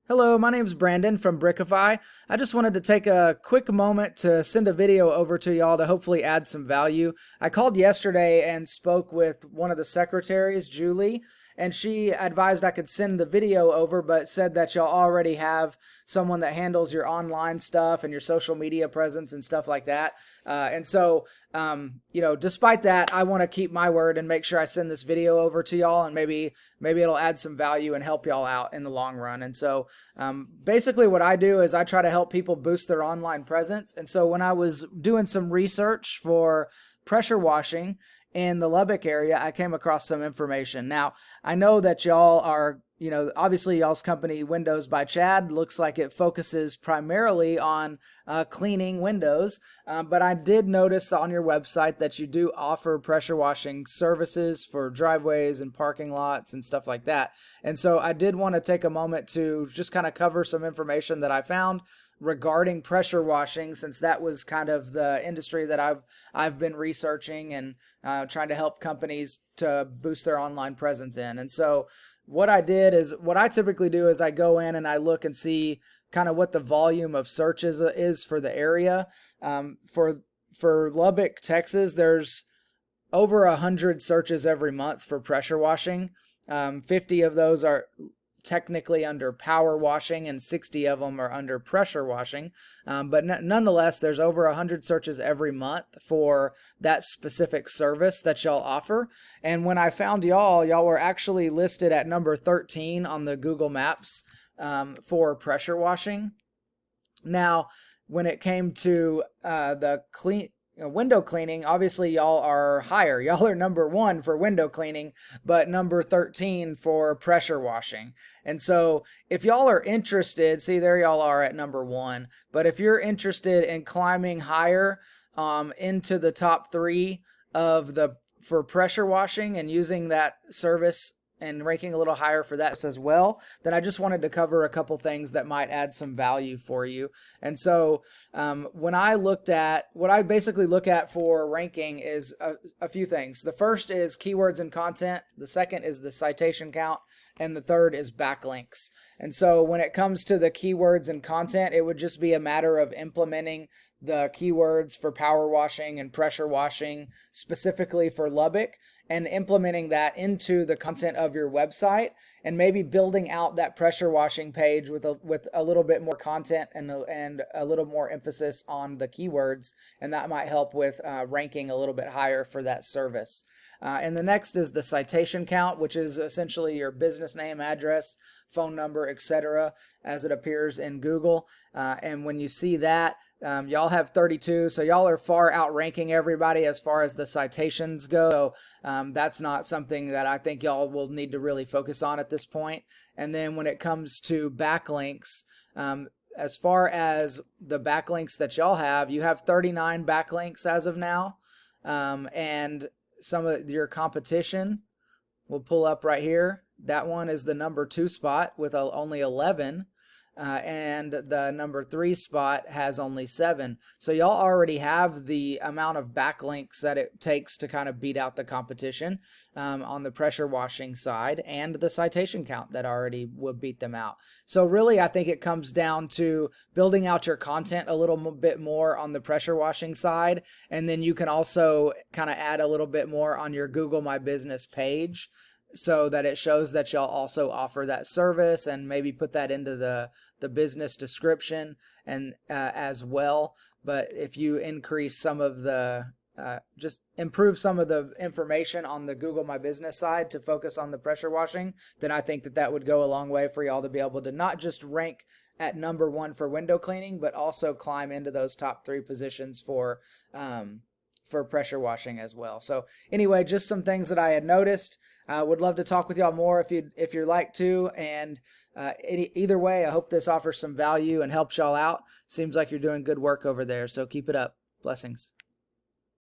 Hello, my name is Brandon from BrickiPhi. I just wanted to take a quick moment to send a video over to y'all to hopefully add some value. I called yesterday and spoke with one of the secretaries, Julie, and she advised I could send the video over, but said that y'all already have someone that handles your online stuff and your social media presence and stuff like that. Despite that, I want to keep my word and make sure I send this video over to y'all, and maybe it'll add some value and help y'all out in the long run. And so basically what I do is I try to help people boost their online presence. And so when I was doing some research for pressure washing in the Lubbock area, I came across some information. Now, I know that y'all are, obviously y'all's company, Windows by Chad, looks like it focuses primarily on cleaning windows, but I did notice that on your website that you do offer pressure washing services for driveways and parking lots and stuff like that. And so I did want to take a moment to just kind of cover some information that I found regarding pressure washing, since that was kind of the industry that I've been researching and trying to help companies to boost their online presence in. And so what I typically do is I go in and I look and see kind of what the volume of searches is for the area. For Lubbock, Texas, there's over 100 searches every month for pressure washing. 50 of those are technically under power washing and 60 of them are under pressure washing. But nonetheless, there's over 100 searches every month for that specific service that y'all offer. And when I found y'all were actually listed at number 13 on the Google Maps for pressure washing. Now, when it came to window cleaning, obviously y'all are higher. Y'all are number 1 for window cleaning, but number 13 for pressure washing. And so if y'all are interested, see there y'all are at number 1, but if you're interested in climbing higher into the top 3 for pressure washing and using that service and ranking a little higher for that as well, then I just wanted to cover a couple things that might add some value for you. And so what I basically look at for ranking is a few things. The first is keywords and content. The second is the citation count. And the third is backlinks. And so when it comes to the keywords and content, it would just be a matter of implementing the keywords for power washing and pressure washing specifically for Lubbock, and implementing that into the content of your website, and maybe building out that pressure washing page with a little bit more content and a little more emphasis on the keywords, and that might help with ranking a little bit higher for that service. And the next is the citation count, which is essentially your business name, address, phone number, etc., as it appears in Google. And when you see that, y'all have 32, so y'all are far outranking everybody as far as the citations go. So that's not something that I think y'all will need to really focus on at this point. And then when it comes to backlinks, as far as the backlinks that y'all have, you have 39 backlinks as of now, and some of your competition will pull up right here. That one is the number 2 spot with only 11. And the number 3 spot has only 7. So y'all already have the amount of backlinks that it takes to kind of beat out the competition on the pressure washing side, and the citation count that already would beat them out. So really, I think it comes down to building out your content a little bit more on the pressure washing side, and then you can also kind of add a little bit more on your Google My Business page, so that it shows that y'all also offer that service, and maybe put that into the business description and as well. But if you increase some of the just improve some of the information on the Google My Business side to focus on the pressure washing, then I think that would go a long way for y'all to be able to not just rank at number 1 for window cleaning, but also climb into those top 3 positions for pressure washing as well. So anyway, just some things that I had noticed. Would love to talk with y'all more if you'd like to. And either way, I hope this offers some value and helps y'all out. Seems like you're doing good work over there, so keep it up. Blessings.